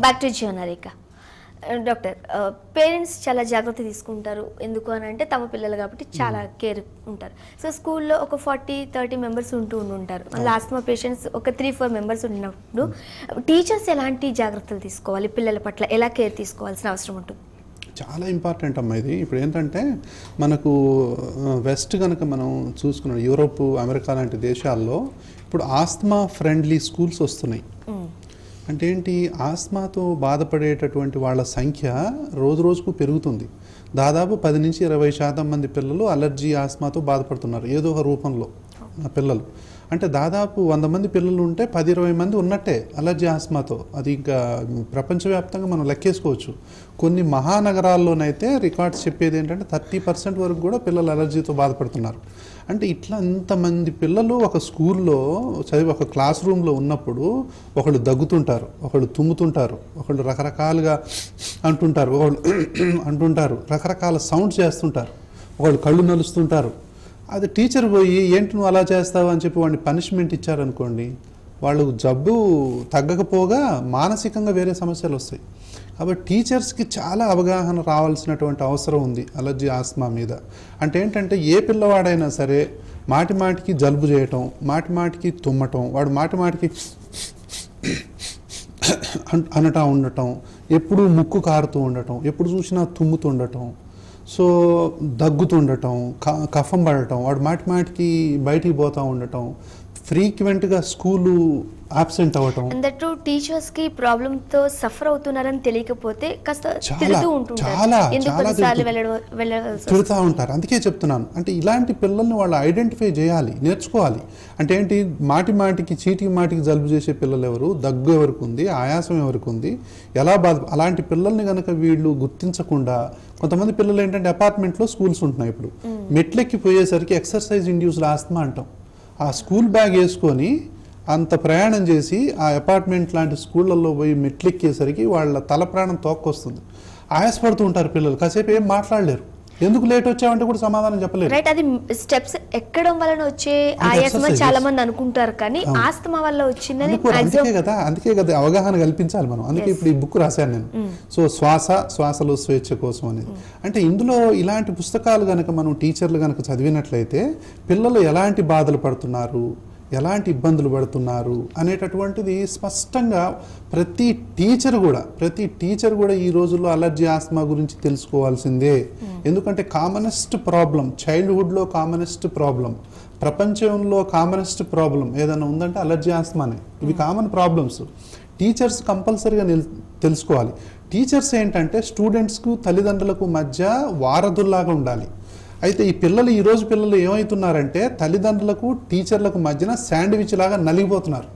Back to జియోనరిక. Doctor, parents చాలా జాగ్రత్త తీసుకుంటారు. ఎందుకు అని అంటే తమ పిల్లలు కాబట్టి చాలా కేర్ ఉంటారు. సో స్కూల్లో ఒక 40-30 మెంబర్స్ ఉంటారు. మళ్ళీ ఆస్తమా పేషెంట్స్ ఒక 3-4 మెంబర్స్ ఉన్నప్పుడు టీచర్స్ ఎలాంటి జాగ్రత్తలు తీసుకోవాలి, పిల్లల పట్ల ఎలా కేర్ తీసుకోవాల్సిన అవసరం ఉంటుంది? చాలా ఇంపార్టెంట్ అమ్మా ఇది. ఇప్పుడు ఏంటంటే మనకు వెస్ట్ కనుక మనం చూసుకున్నాం, యూరోప్, అమెరికా లాంటి దేశాల్లో ఇప్పుడు ఆస్తమా ఫ్రెండ్లీ స్కూల్స్ వస్తున్నాయి. అంటే ఏంటి, ఆస్తమాతో బాధపడేటటువంటి వాళ్ళ సంఖ్య రోజు రోజుకు పెరుగుతుంది. దాదాపు 10-20% మంది పిల్లలు అలర్జీ ఆస్తమాతో బాధపడుతున్నారు ఏదో ఒక రూపంలో పిల్లలు. అంటే దాదాపు 100 మంది పిల్లలు ఉంటే 10-20 మంది ఉన్నట్టే అలర్జీ ఆస్తమాతో. అది ఇంకా ప్రపంచవ్యాప్తంగా మనం లెక్కేసుకోవచ్చు. కొన్ని మహానగరాల్లోనైతే రికార్డ్స్ చెప్పేది ఏంటంటే 30% వరకు కూడా పిల్లలు అలర్జీతో బాధపడుతున్నారు. అంటే ఇట్లా ఇంతమంది పిల్లలు ఒక స్కూల్లో చదివి ఒక క్లాస్ రూమ్లో ఉన్నప్పుడు ఒకళ్ళు దగ్గుతుంటారు, ఒకళ్ళు తుమ్ముతుంటారు, ఒకళ్ళు రకరకాలుగా అంటుంటారు, ఒకళ్ళు అంటుంటారు, రకరకాల సౌండ్స్ చేస్తుంటారు, ఒకళ్ళు కళ్ళు నలుస్తుంటారు. అది టీచర్ పోయి ఏంటి నువ్వు అలా చేస్తావు అని చెప్పి వాడిని పనిష్మెంట్ ఇచ్చారనుకోండి, వాళ్ళు జబ్బు తగ్గకపోగా మానసికంగా వేరే సమస్యలు వస్తాయి. కాబట్టి టీచర్స్కి చాలా అవగాహన రావాల్సినటువంటి అవసరం ఉంది అలర్జీ ఆస్తమా మీద. అంటే ఏంటంటే ఏ పిల్లవాడైనా సరే మాటి మాటికి జలుబు చేయటం, మాటి మాటికి తుమ్మటం, వాడు మాటి మాటికి అనటం ఉండటం, ఎప్పుడు ముక్కు కారుతూ ఉండటం, ఎప్పుడు చూసినా తుమ్ముతుండటం, సో దగ్గుతుండటం, కఫం పడటం, వాడు మాటి మాటికి బయటికి పోతూ ఉండటం, ఫ్రీక్వెంట్గా స్కూలు ఆబ్సెంట్ అవ్వటం. అందరూ టీచర్స్కి ప్రాబ్లంతో సఫర్ అవుతున్నారని తెలియకపోతే కాస్త తిడుతూ ఉంటారు. అందుకే చెప్తున్నాను, అంటే ఇలాంటి పిల్లల్ని వాళ్ళు ఐడెంటిఫై చేయాలి, నేర్చుకోవాలి. అంటే ఏంటి, మాటి మాటికి చీటికి మాటికి జలుబు చేసే పిల్లలు ఎవరు, దగ్గు ఎవరికి ఉంది, ఆయాసం ఎవరికి ఉంది, ఎలా అలాంటి పిల్లల్ని కనుక వీళ్ళు గుర్తించకుండా, కొంతమంది పిల్లలు ఏంటంటే అపార్ట్మెంట్లో స్కూల్స్ ఉంటున్నాయి. ఇప్పుడు మెట్లెక్కి పోయేసరికి ఎక్సర్సైజ్ ఇండ్యూస్డ్ ఆస్తమా అంటాం. ఆ స్కూల్ బ్యాగ్ వేసుకొని అంత ప్రయాణం చేసి ఆ అపార్ట్మెంట్ లాంటి స్కూళ్ళల్లో పోయి మెట్లెక్కేసరికి వాళ్ళ తల ప్రాణం తోక్కొస్తుంది, ఆయాసపడుతూ ఉంటారు పిల్లలు. కాసేపు ఏం మాట్లాడలేరు, ఎందుకు లేట్ వచ్చావంటే కూడా సమాధానం చెప్పలేరు. రైట్, అది స్టెప్స్ ఎక్కడం వలన వచ్చే ఆయాసం చాలా మంది అనుకుంటారు, కానీ ఆస్తమా వల్ల వచ్చిందని అందుకే కదా అవగాహన కల్పించాలి మనం. అందుకే ఇప్పుడు ఈ బుక్ రాశాను నేను. సో శ్వాసలో స్వేచ్ఛ కోసం అనేది. అంటే ఇందులో ఇలాంటి పుస్తకాలు కనుక మనం టీచర్లు కనుక చదివినట్లయితే పిల్లలు ఎలాంటి బాధలు పడుతున్నారు, ఎలాంటి ఇబ్బందులు పడుతున్నారు అనేటటువంటిది స్పష్టంగా ప్రతి టీచర్ కూడా ఈ రోజుల్లో అలర్జీ ఆస్తమా గురించి తెలుసుకోవాల్సిందే. ఎందుకంటే కామనెస్ట్ ప్రాబ్లం, చైల్డ్హుడ్లో కామనెస్ట్ ప్రాబ్లం, ప్రపంచంలో కామనెస్ట్ ప్రాబ్లం ఏదైనా ఉందంటే అలర్జీ ఆస్తమానే. ఇవి కామన్ ప్రాబ్లమ్స్. టీచర్స్ కంపల్సరీగా తెలుసుకోవాలి. టీచర్స్ ఏంటంటే స్టూడెంట్స్కు తల్లిదండ్రులకు మధ్య వారధుల్లాగా ఉండాలి. అయితే ఈరోజు పిల్లలు ఏమవుతున్నారంటే తల్లిదండ్రులకు టీచర్లకు మధ్యన శాండ్విచ్ లాగా నలిగిపోతున్నారు.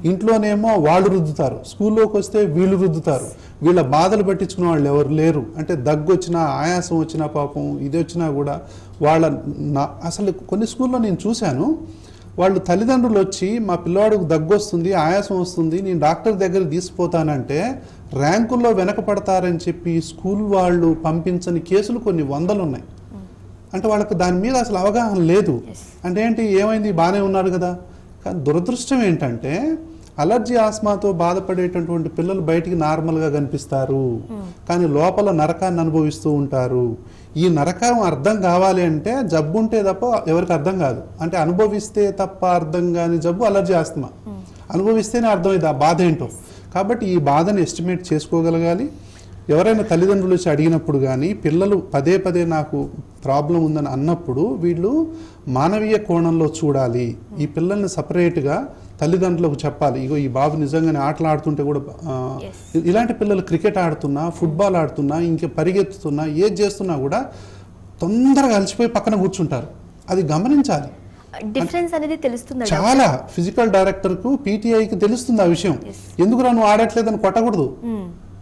ఇంట్లోనేమో వాళ్ళు రుద్దుతారు, స్కూల్లోకి వస్తే వీళ్ళు రుద్దుతారు. వీళ్ళ బాధలు పట్టించుకునే వాళ్ళు ఎవరు లేరు. అంటే దగ్గు వచ్చినా, ఆయాసం వచ్చినా, పాపం ఇది వచ్చినా కూడా అసలు కొన్ని స్కూల్లో నేను చూశాను, వాళ్ళు తల్లిదండ్రులు వచ్చి మా పిల్లవాడికి దగ్గు వస్తుంది, ఆయాసం వస్తుంది, నేను డాక్టర్ దగ్గర తీసుకుపోతానంటే ర్యాంకుల్లో వెనకపడతారని చెప్పి స్కూల్ వాళ్ళు పంపించని కేసులు కొన్ని వందలు ఉన్నాయి. అంటే వాళ్ళకి దాని మీద అసలు అవగాహన లేదు. అంటే ఏంటి, ఏమైంది, బాగానే ఉన్నారు కదా. కానీ దురదృష్టం ఏంటంటే అలర్జీ ఆస్మాతో బాధపడేటటువంటి పిల్లలు బయటికి నార్మల్గా కనిపిస్తారు, కానీ లోపల నరకాన్ని అనుభవిస్తూ ఉంటారు. ఈ నరకం అర్థం కావాలి అంటే జబ్బు ఉంటే తప్ప ఎవరికి అర్థం కాదు. అంటే అనుభవిస్తే తప్ప అర్థం కాని జబ్బు అలర్జీ ఆస్తమా. అనుభవిస్తేనే అర్థమైంది ఆ బాధ ఏంటో. కాబట్టి ఈ బాధను ఎస్టిమేట్ చేసుకోగలగాలి. ఎవరైనా తల్లిదండ్రులు వచ్చి అడిగినప్పుడు కానీ పిల్లలు పదే నాకు ప్రాబ్లం ఉందని అన్నప్పుడు వీళ్ళు మానవీయ కోణంలో చూడాలి. ఈ పిల్లల్ని సపరేట్గా తల్లిదండ్రులకు చెప్పాలి, ఇగో ఈ బాబు నిజంగానే ఆటలు ఆడుతుంటే కూడా ఇలాంటి పిల్లలు క్రికెట్ ఆడుతున్నా, ఫుట్బాల్ ఆడుతున్నా, ఇంకా పరిగెత్తుతున్నా, ఏది చేస్తున్నా కూడా తొందరగా అలసిపోయి పక్కన కూర్చుంటారు. అది గమనించాలి. డిఫరెన్స్ అనేది తెలుస్తుంది. చాలా ఫిజికల్ డైరెక్టర్కు, పీటీఐకి తెలుస్తుంది ఆ విషయం. ఎందుకురా నువ్వు ఆడట్లేదని కొట్టకూడదు.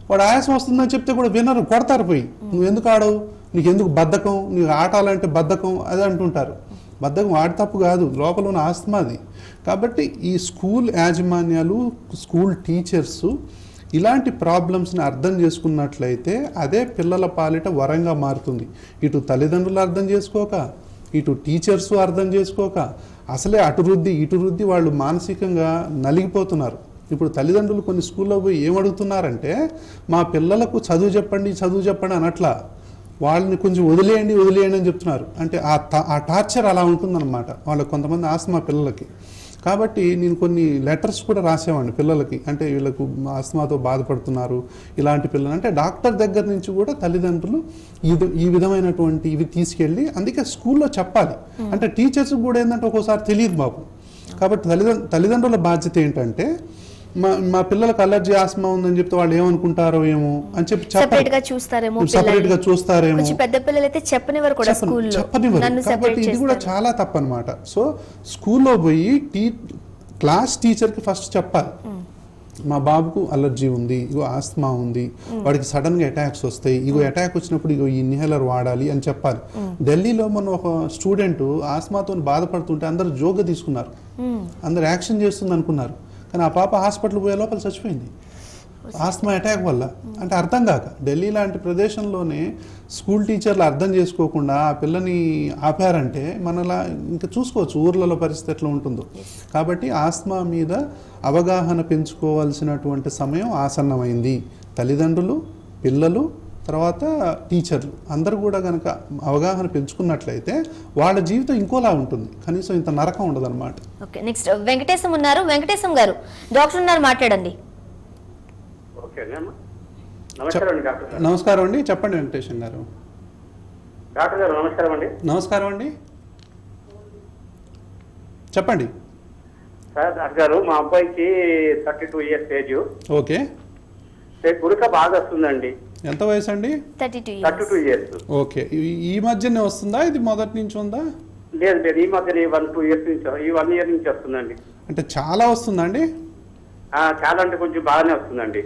వాడు ఆయాసం వస్తుందని చెప్తే కూడా వినరు, కొడతారు పోయి. నువ్వు ఎందుకు ఆడవు, నీకు ఎందుకు బద్ధకం, నీకు ఆటాలంటే బద్ధకం అది అంటుంటారు. బద్ధకం వాడి తప్పు కాదు, లోపల ఉన్న ఆస్తమా అది. కాబట్టి ఈ స్కూల్ యాజమాన్యాలు, స్కూల్ టీచర్స్ ఇలాంటి ప్రాబ్లమ్స్ని అర్థం చేసుకున్నట్లయితే అదే పిల్లల పాలిట వరంగా మారుతుంది. ఇటు తల్లిదండ్రులు అర్థం చేసుకోక, ఇటు టీచర్స్ అర్థం చేసుకోక, అసలే అటు రుద్ది ఇటు రుద్ది వాళ్ళు మానసికంగా నలిగిపోతున్నారు. ఇప్పుడు తల్లిదండ్రులు కొన్ని స్కూల్లో పోయి ఏమడుగుతున్నారంటే మా పిల్లలకు చదువు చెప్పండి అనట్లా, వాళ్ళని కొంచెం వదిలేయండి అని చెప్తున్నారు. అంటే ఆ టార్చర్ అలా ఉంటుందన్నమాట వాళ్ళకి, కొంతమంది ఆస్తమా పిల్లలకి. కాబట్టి నేను కొన్ని లెటర్స్ కూడా రాసేవాడిని పిల్లలకి, అంటే వీళ్ళకు ఆస్తమాతో బాధపడుతున్నారు ఇలాంటి పిల్లలు అంటే డాక్టర్ దగ్గర నుంచి కూడా తల్లిదండ్రులు ఈ విధమైనటువంటి ఇవి తీసుకెళ్ళి, అందుకే స్కూల్లో చెప్పాలి. అంటే టీచర్స్ కూడా ఏంటంటే ఒక్కోసారి తెలియదు బాబు. కాబట్టి తల్లిదండ్రుల బాధ్యత ఏంటంటే మా పిల్లలకు అలర్జీ ఆస్మా ఉందని చెప్తే వాళ్ళు ఏమనుకుంటారో ఏమో అని చెప్పి సెపరేట్ గా చూస్తారేమో, పెద్ద పిల్లలైతే చెప్పనివ్వరు కూడా స్కూల్లో. కాబట్టి ఇది కూడా చాలా తప్పనమాట. సో స్కూల్లో పోయి క్లాస్ టీచర్కి ఫస్ట్ చెప్పాలి, మా బాబుకు అలర్జీ ఉంది, ఇగో ఆస్తమా ఉంది, వాడికి సడన్ గా అటాక్స్ వస్తాయి, ఇగో అటాక్ వచ్చినప్పుడు ఇగో ఈ ఇన్హేలర్ వాడాలి అని చెప్పాలి. ఢిల్లీలో మన ఒక స్టూడెంట్ ఆస్తమాతో బాధపడుతుంటే అందరు జోక్గా తీసుకున్నారు, అందరు యాక్షన్ చేస్తుంది అనుకున్నారు. కానీ ఆ పాప హాస్పిటల్ పోయే లోపల చచ్చిపోయింది ఆస్తమా అటాక్ వల్ల. అంటే అర్థం కాక ఢిల్లీ లాంటి ప్రదేశంలోనే స్కూల్ టీచర్లు అర్థం చేసుకోకుండా ఆ పిల్లని ఆపారంటే మనలా ఇంకా చూసుకోవచ్చు ఊర్లలో పరిస్థితి ఎట్లా ఉంటుందో. కాబట్టి ఆస్తమా మీద అవగాహన పెంచుకోవాల్సినటువంటి సమయం ఆసన్నమైంది. తల్లిదండ్రులు, పిల్లలు, తర్వాత టీచర్లు అందరూ కూడా కనుక అవగాహన పెంచుకున్నట్లయితే వాళ్ళ జీవితం ఇంకోలా ఉంటుంది, కనీసం ఇంత నరకం ఉండదు అనమాట. ఓకే, నెక్స్ట్ వెంకటేశం ఉన్నారు. వెంకటేశం గారు, డాక్టర్ ఉన్నారు, మాట్లాడండి. నమస్కారం అండి, చెప్పండి వెంకటేశం గారు. డాక్టర్ గారు నమస్కారం అండి. నమస్కారం అండి, చెప్పండి సార్. డాక్టర్ గారు, మా అబ్బాయికి 32 ఇయర్స్ ఏజ్. ఓకే, గురక బాగా వస్తుందండి. ఎంత వయసు అండి? 32 ఇయర్స్. ఓకే, ఈ మధ్యనే వస్తుందా, ఇది మొదటి నుంచి ఉందా? లేదు లేదు, ఈ మధ్య 1-2 ఇయర్స్ నుంచి, ఈ 1 ఇయర్ నుంచి వస్తుందండి. అంటే చాలా వస్తుందండి? చాలా అంటే కొంచెం బాగానే వస్తుందండి.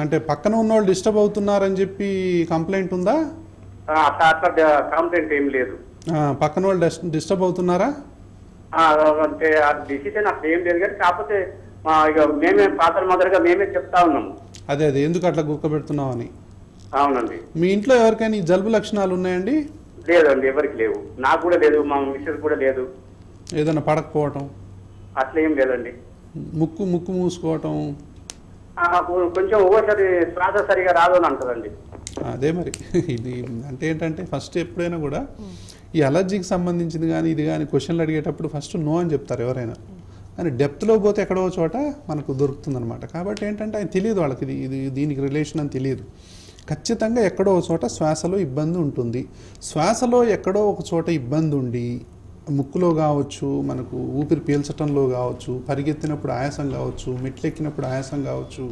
అంటే పక్కన ఉన్న వాళ్ళు డిస్టర్బ్ అవుతున్నారని చెప్పి కంప్లైంట్ ఉందా? అట్లా కంప్లైంట్ ఏం లేదు. పక్కన వాళ్ళు డిస్టర్బ్ అవుతున్నారా? అంటే ఆ డిసిజన్ అసలు ఏం లేదు, కానీ కాకపోతే ఇక మేమే ఫాదర్ మదర్ గా మేమే చెప్తా ఉన్నాము. అదే ఎందుకు అట్లా గుర్తుపెడుతున్నావు అని. అవునండి. మీ ఇంట్లో ఎవరికైనా ఈ జలుబు లక్షణాలు ఉన్నాయండి? లేదండి, ఎవరికి లేవు. నాకు కూడా లేదు, మా మిస్సెస్ కూడా లేదు. ఏదైనా పడకపోవటం అట్లా ఏం లేదండి. ముక్కు మూసుకోవటం, కొంచెం ఓసారి శ్వాస సరిగా రాదు అని అంటారండి. అదే మరి ఇది అంటే ఏంటంటే ఫస్ట్ ఎప్పుడైనా కూడా ఈ అలర్జీకి సంబంధించింది కానీ ఇది కానీ క్వశ్చన్లు అడిగేటప్పుడు ఫస్ట్ నో అని చెప్తారు ఎవరైనా, కానీ డెప్త్లో పోతే ఎక్కడో చోట మనకు దొరుకుతుంది అనమాట. కాబట్టి ఏంటంటే ఆయన తెలియదు వాళ్ళకి ఇది దీనికి రిలేషన్ అని తెలియదు. ఖచ్చితంగా ఎక్కడో ఒక చోట శ్వాసలో ఇబ్బంది ఉంటుంది. శ్వాసలో ఎక్కడో ఒక చోట ఇబ్బంది ఉండి ముక్కులో కావచ్చు, మనకు ఊపిరి పీల్చటంలో కావచ్చు, పరిగెత్తినప్పుడు ఆయాసం కావచ్చు, మెట్లెక్కినప్పుడు ఆయాసం కావచ్చు,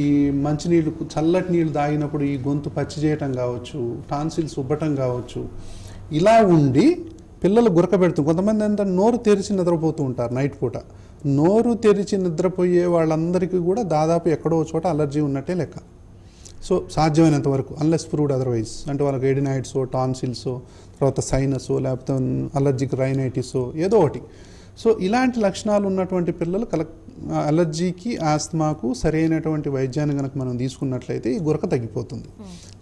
ఈ మంచినీళ్ళు చల్లటి నీళ్ళు తాగినప్పుడు ఈ గొంతు పచ్చి చేయటం కావచ్చు, టాన్సిల్స్ ఉబ్బటం కావచ్చు, ఇలా ఉండి పిల్లలు గురకబెడుతుంది. కొంతమంది ఏంటంటే నోరు తెరిచి నిద్రపోతూ ఉంటారు నైట్ పూట. నోరు తెరిచి నిద్రపోయే వాళ్ళందరికీ కూడా దాదాపు ఎక్కడో చోట అలర్జీ ఉన్నట్టే లెక్క. సో సాధ్యమైనంత వరకు అన్లెస్ ప్రూవ్డ్ అదర్వైజ్, అంటే వాళ్ళకి ఎడినైట్సో, టాన్సిల్సో, తర్వాత సైనసో, లేకపోతే అలర్జిక్ రైనైటిసో ఏదో ఒకటి. సో ఇలాంటి లక్షణాలు ఉన్నటువంటి పిల్లలు అలర్జీకి, ఆస్తమాకు సరైనటువంటి వైద్యాన్ని కనుక మనం తీసుకున్నట్లయితే ఈ గురక తగ్గిపోతుంది.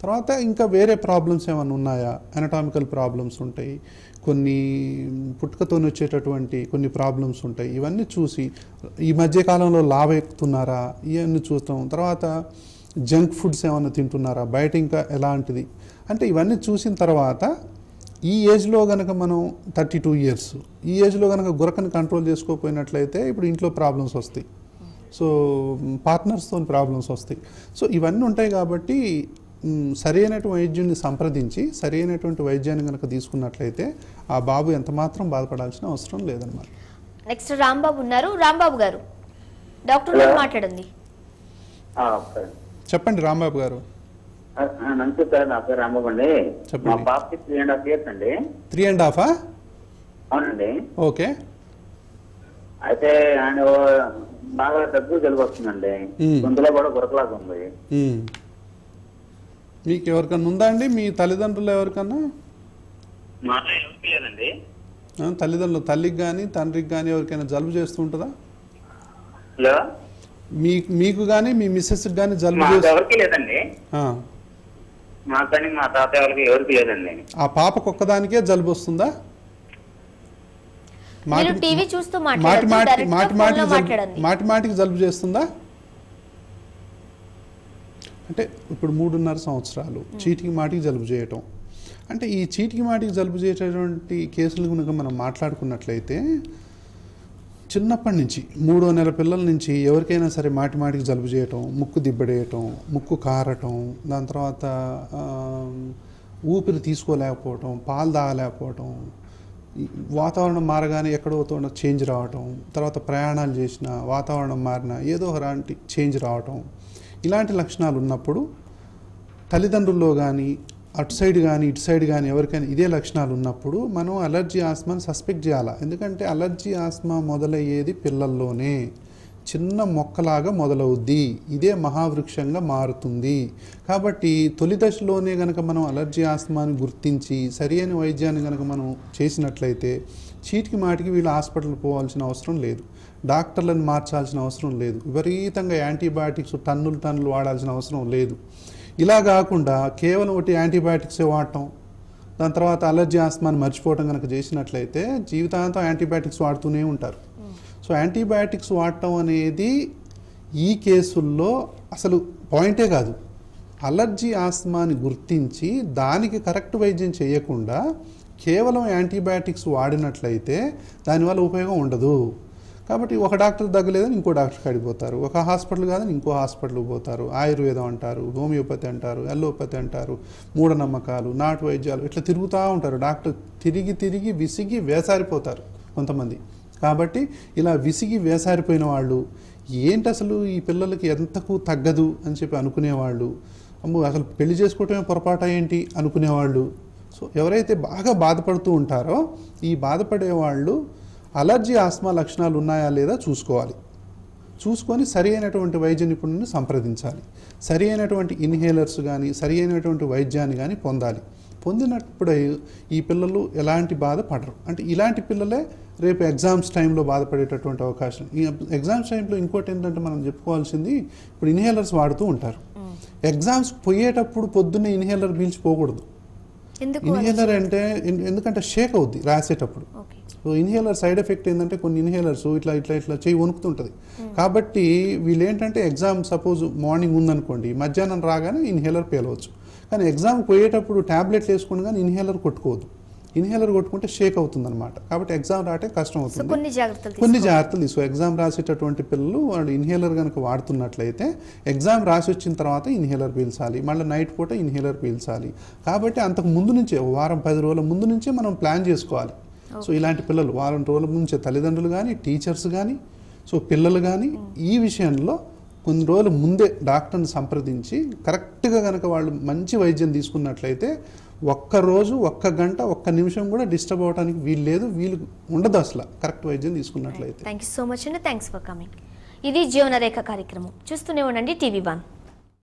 తర్వాత ఇంకా వేరే ప్రాబ్లమ్స్ ఏమైనా ఉన్నాయా, అనటామికల్ ప్రాబ్లమ్స్ ఉంటాయి, కొన్ని పుట్టుకతో వచ్చేటటువంటి కొన్ని ప్రాబ్లమ్స్ ఉంటాయి. ఇవన్నీ చూసి ఈ మధ్యకాలంలో లావు ఎక్కుతున్నారా ఇవన్నీ చూస్తాం. తర్వాత జంక్ ఫుడ్స్ ఏమైనా తింటున్నారా, బయట ఇంకా ఎలాంటిది అంటే ఇవన్నీ చూసిన తర్వాత ఈ ఏజ్లో కనుక మనం 32 ఇయర్స్ ఈ ఏజ్లో కనుక గురకని కంట్రోల్ చేసుకోకపోయినట్లయితే ఇప్పుడు ఇంట్లో ప్రాబ్లమ్స్ వస్తాయి, సో పార్ట్నర్స్తో ప్రాబ్లమ్స్ వస్తాయి. సో ఇవన్నీ ఉంటాయి. కాబట్టి సరైనటువంటి వైద్యుని సంప్రదించి సరైనటువంటి వైద్యాన్ని కనుక తీసుకున్నట్లయితే ఆ బాబు ఎంత మాత్రం బాధపడాల్సిన అవసరం లేదన్నమాట. నెక్స్ట్ రాంబాబు ఉన్నారు. రాంబాబు గారు, డాక్టర్ గారు మాట్లాడండి. చెప్పండి రాంబాబు గారు. నమస్తే సార్, నా పేరు రాంబాబు అండి. చెప్పండి. మా పాపకి 3.5 ఇయర్స్ అండి. 3.5? అవునండి. ఓకే. అయితే ఆయన బాగా దగ్గు జలుబు వస్తుందండి, గొంతులో కూడా గురకలాగా ఉంది. మీకు ఎవరికన్నా ఉందా అండి, మీ తల్లిదండ్రులు ఎవరికన్నా? మా ఎవరికి లేదండి. తల్లిదండ్రులు, తల్లికి కానీ తండ్రికి కానీ ఎవరికైనా జలుబు చేస్తూ ఉంటుందా? హలో, మీకు కానీ మీ మిస్సెస్ కానీ జలుబు ఎవరికి లేదండి. మా కానీ మా తాతయ్య వాళ్ళకి ఎవరికి లేదండి. ఆ పాపకు ఒక్కదానికే జలుబు వస్తుందా? మీరు టీవీ చూస్తూ మాటి మాట్లాడండి. మాటికి జలుబు చేస్తుందా? అంటే ఇప్పుడు 3.5 సంవత్సరాలు చీటికి మాటికి జలుబు చేయటం, అంటే ఈ చీటికి మాటికి జలుబు చేసేటువంటి కేసులు కనుక మనం మాట్లాడుకున్నట్లయితే చిన్నప్పటి నుంచి 3వ నెల పిల్లల నుంచి ఎవరికైనా సరే మాటికి జలుబు చేయటం, ముక్కు దిబ్బడేయటం, ముక్కు కారటం, దాని తర్వాత ఊపిరి తీసుకోలేకపోవటం, పాలు తాగలేకపోవటం, వాతావరణం మారగానే ఎక్కడో చేంజ్ రావటం, తర్వాత ప్రయాణాలు చేసిన వాతావరణం మారిన ఏదో ఒకలాంటి చేంజ్ రావటం, ఇలాంటి లక్షణాలు ఉన్నప్పుడు తల్లిదండ్రుల్లో కానీ అటు సైడ్ కానీ ఇటు సైడ్ కానీ ఎవరికైనా ఇదే లక్షణాలు ఉన్నప్పుడు మనం అలర్జీ ఆస్మాని సస్పెక్ట్ చేయాలి. ఎందుకంటే అలర్జీ ఆస్మా మొదలయ్యేది పిల్లల్లోనే, చిన్న మొక్కలాగా మొదలవుద్ది, ఇదే మహావృక్షంగా మారుతుంది. కాబట్టి తొలి దశలోనే కనుక మనం అలర్జీ ఆస్మాని గుర్తించి సరైన వైద్యాన్ని కనుక మనం చేసినట్లయితే చీటికి మాటికి వీళ్ళు హాస్పిటల్కి పోవాల్సిన అవసరం లేదు, డాక్టర్లను మార్చాల్సిన అవసరం లేదు, విపరీతంగా యాంటీబయాటిక్స్ టన్నులు వాడాల్సిన అవసరం లేదు. ఇలా కాకుండా కేవలం ఒకటి యాంటీబయాటిక్సే వాడటం, దాని తర్వాత అలర్జీ ఆస్మాని మర్చిపోవటం కనుక చేసినట్లయితే జీవితాంతం యాంటీబయాటిక్స్ వాడుతూనే ఉంటారు. సో యాంటీబయాటిక్స్ వాడటం అనేది ఈ కేసుల్లో అసలు పాయింటే కాదు. అలర్జీ ఆస్మాని గుర్తించి దానికి కరెక్ట్ వైద్యం చేయకుండా కేవలం యాంటీబయాటిక్స్ వాడినట్లయితే దానివల్ల ఉపయోగం ఉండదు. కాబట్టి ఒక డాక్టర్ తగ్గలేదని ఇంకో డాక్టర్ కాడిపోతారు, ఒక హాస్పిటల్ కాదని ఇంకో హాస్పిటల్కి పోతారు, ఆయుర్వేదం అంటారు, హోమియోపతి అంటారు, అల్లోపతి అంటారు, మూఢనమ్మకాలు, నాటు వైద్యాలు, ఇట్లా తిరుగుతూ ఉంటారు. డాక్టర్ తిరిగి విసిగి వేసారిపోతారు కొంతమంది. కాబట్టి ఇలా విసిగి వేసారిపోయిన వాళ్ళు ఏంటి అసలు ఈ పిల్లలకి ఎంతకు తగ్గదు అని చెప్పి అనుకునేవాళ్ళు, అమ్మో అసలు పెళ్లి చేసుకోవటమే పొరపాటు ఏంటి అనుకునేవాళ్ళు. సో ఎవరైతే బాగా బాధపడుతూ ఉంటారో ఈ బాధపడేవాళ్ళు అలర్జీ ఆస్మా లక్షణాలు ఉన్నాయా లేదా చూసుకొని సరి అయినటువంటి వైద్య నిపుణుని సంప్రదించాలి. సరి అయినటువంటి ఇన్హేలర్స్ కానీ సరి అయినటువంటి వైద్యాన్ని కానీ పొందినప్పుడు ఈ పిల్లలు ఎలాంటి బాధ పడరు. అంటే ఇలాంటి పిల్లలే రేపు ఎగ్జామ్స్ టైంలో బాధపడేటటువంటి అవకాశం. ఈ ఎగ్జామ్స్ టైంలో ఇంకోటి ఏంటంటే మనం చెప్పుకోవాల్సింది, ఇప్పుడు ఇన్హేలర్స్ వాడుతూ ఉంటారు. ఎగ్జామ్స్ పోయేటప్పుడు పొద్దున్నే ఇన్హేలర్ పీల్చిపోకూడదు. ఇన్హేలర్ అంటే ఎందుకంటే షేక్ అవుద్ది రాసేటప్పుడు. సో ఇన్హేలర్ సైడ్ ఎఫెక్ట్ ఏంటంటే కొన్ని ఇన్హేలర్స్ ఇట్లా చేయి వణుకుతుంటుంది. కాబట్టి వీళ్ళు ఏంటంటే ఎగ్జామ్ సపోజ్ మార్నింగ్ ఉందనుకోండి, మధ్యాహ్నం రాగానే ఇన్హేలర్ పేలవచ్చు. కానీ ఎగ్జామ్ పోయేటప్పుడు ట్యాబ్లెట్లు వేసుకుని కానీ ఇన్హేలర్ కొట్టుకోవద్దు. ఇన్హేలర్ కొట్టుకుంటే షేక్ అవుతుంది అనమాట. కాబట్టి ఎగ్జామ్ రావటే కష్టం అవుతుంది. కొన్ని జాగ్రత్తలు తీసుకో. ఎగ్జామ్ రాసేటటువంటి పిల్లలు వాళ్ళు ఇన్హేలర్ కనుక వాడుతున్నట్లయితే ఎగ్జామ్ రాసి వచ్చిన తర్వాత ఇన్హేలర్ పీల్చాలి, మళ్ళీ నైట్ పూట ఇన్హేలర్ పీల్చాలి. కాబట్టి అంతకు ముందు నుంచే వారం 10 రోజుల ముందు నుంచే మనం ప్లాన్ చేసుకోవాలి. సో ఇలాంటి పిల్లలు వారం రోజుల నుంచే తల్లిదండ్రులు కానీ టీచర్స్ కానీ సో పిల్లలు కానీ ఈ విషయంలో కొన్ని రోజుల ముందే డాక్టర్ని సంప్రదించి కరెక్ట్గా కనుక వాళ్ళు మంచి వైద్యం తీసుకున్నట్లయితే ఒక్కరోజు 1 గంట 1 నిమిషం కూడా డిస్టర్బ్ అవ్వడానికి వీలు ఉండదు అసలు కరెక్ట్ వైద్యం తీసుకున్నట్లయితే. థ్యాంక్ యూ సో మచ్ అండి. Thanks for coming. ఇది జీవనరేఖ కార్యక్రమం. చూస్తూనే ఉండండి TV1.